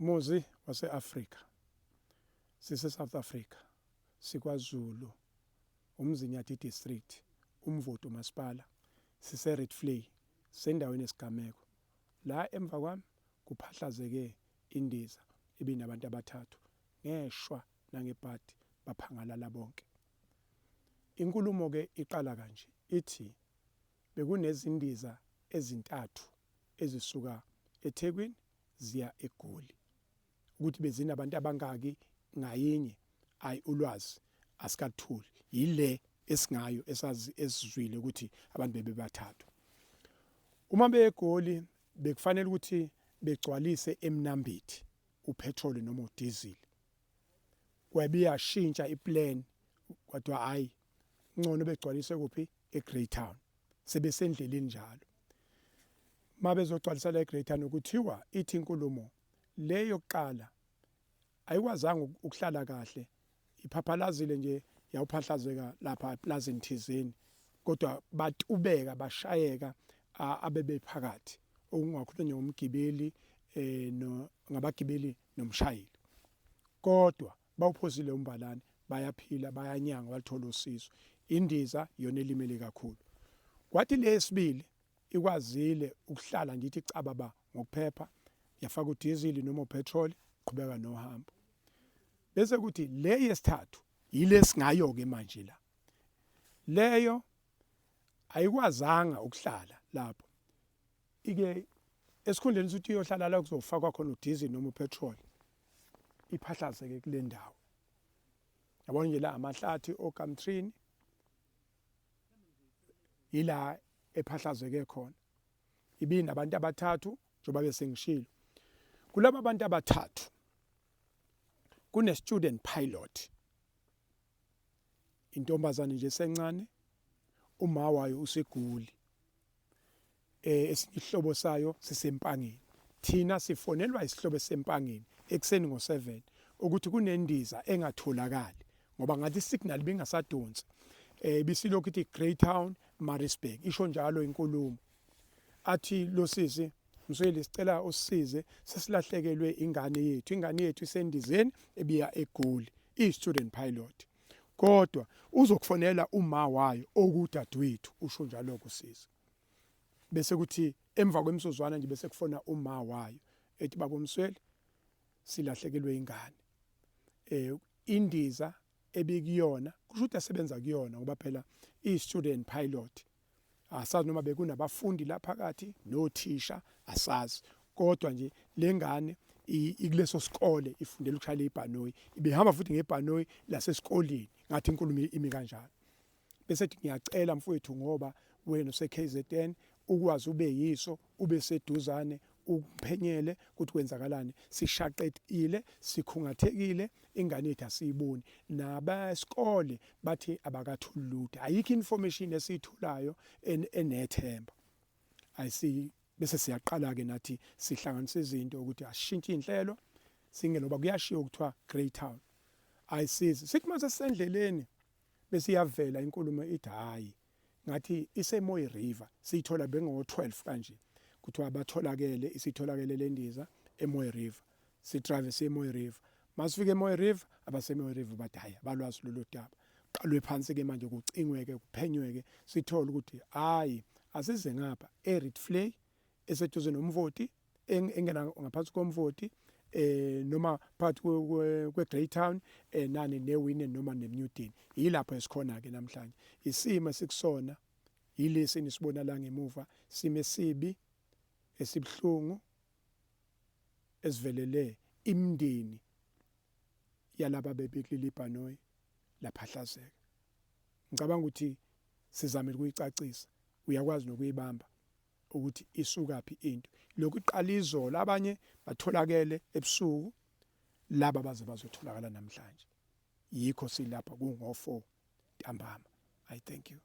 muzi wase-Afrika, sise-South Africa, siKwaZulu, umzinyathi district, umvoto masipala, sise-Redflay, sendaweni esigameko. La emva kwami kuphahlazeke indiza ibinabantu abathathu ngeshwa nangebhadi baphangalala bonke. Inkulumo ke iqala kanje ithi bekunezindiza ezintathu ezisuka eThekwini ziya eGoli. Ukuthi bezinabantu abangaki ngayinye ayi ulwazi asikathuli. Yile esingayo esazi esizwile ukuthi abantu bebebathathu. Uma beyeGoli bekufanele ukuthi begcwalise eMnambithi upetrol noma udiesel. Kwabiyashintsha iplan kodwa hayi ngcono begcwalise kuphi eGreytown. Sebesendleleni njalo. Mabezogcwalisa la eGreytown ukuthiwa ithi inkulumo le yokuqala ayikwazanga ukuhlala kahle, iphaphalazile nje yawuphahlazeka lapha eplazini thizeni, kodwa batubeka bashayeka abebephakathi okungakhulunywa ngomgibeli ngabagibeli nomshayeli. Kodwa bawuphosile umbalane, bayaphila, bayanyanga, bathola usizo. Indiza yona elimele kakhulu. Kwathi lesibili ikwazile ukuhlala ngithi cababa ngokuphepha, yafaka udiesel noma upetrol, qhubeka nohambo. Bese kuthi le yesithathu yilesingayo ke manje la. Leyo ayikwazanga ukuhlala lapho. Ike esikhundleni ukuthi iyohlala la kuzofakwa khona udiesel noma upetrol, iphahlazeke kule ndawo. Yabona nje la amahlathi oGumtree ila ephahlazeke khona. Ibinabantu abathathu njengoba bese ngishilo. Kulabo abantu abathathu kune student pilot, intombazane nje esencane, uma wayo useGoli, isihlobo sayo sisempangeni. Thina sifonelwa isihlobo sempangeni ekseni ngo7 ukuthi kunendiza engatholakali ngoba ngathi signal bingasadonsi. Bisilokhu ithi Greytown Maritzburg, isho njalo inkulumo. Athi lo sisi msweli sicela usisize, sesilahlekelwe ingane yethu isendizeni ebiya eGoli, i-student pilot. Kodwa uzokufonela uma wayo okudadewethu, usho njalo kusisi. Bese kuthi emva kwemsuzwana nje bese kufona uma wayo ethi baba Msweli silahlekelwe ingane. Indiza ebikuyona kusho ukuthi asebenza kuyona ngoba phela i-student pilot. Asazi noma bekunabafundi lapha phakathi nothisha asazi, kodwa nje lengane ikuleso sikole ifundela ukushayela ibhanoyi, ibehamba futhi ngebhanoyi lasesikoleni, ngathi inkulumo imi kanjalo. Bese ethi ngiyacela mfowethu ngoba wena useKZN ukwazi ube yiso, ube seduzane, uphenyele ukuthi kwenzakalani, sishaqekile, sikhungathekile, ingane yethu asiyiboni. Nabasikole bathi abakathuli lutho, ayikho information esithulayo enethemba. Ayisi bese siyaqala ke nathi sihlanganisa izinto ukuthi asishintshe inhlelo singeloba kuyashiya ukuthiwa Greytown. Ayisizi sithi mase sendleleni bese iyavela inkulumo ithi hayi ngathi iseMoy River, siyithola bengo12 kanje. Kuthiwa batholakele isitholakele lendiza eMoy River, sidrive seMoy River. Masifike eMoy River, abaseMoy River bathi hayi balwazi lolu daba. Qalwe phansi ke manje kucingweke kuphenyweke, sithola ukuthi hayi asize ngapha eRedflay eseduze nomvoti engena ngaphansi komvoti noma phakathi kweGreytown nani neWinnie noma neNewton. Yilapho esikhona ke namhlanje. Isimo sikusona yilesi nisibona la ngemuva, sime sibi esibhlungu esivelele imndeni yalaba bebekuleli ibhanoyi laphahlazeka. Ngicabanga ukuthi sizamile ukuyicacisa, uyakwazi nokuyibamba ukuthi isuka phi into. Lokhu iqala izolo, abanye batholakele ebusuku, laba baze bazotholakala namhlanje. Yikho silapha kungo4 ntambama. I thank you.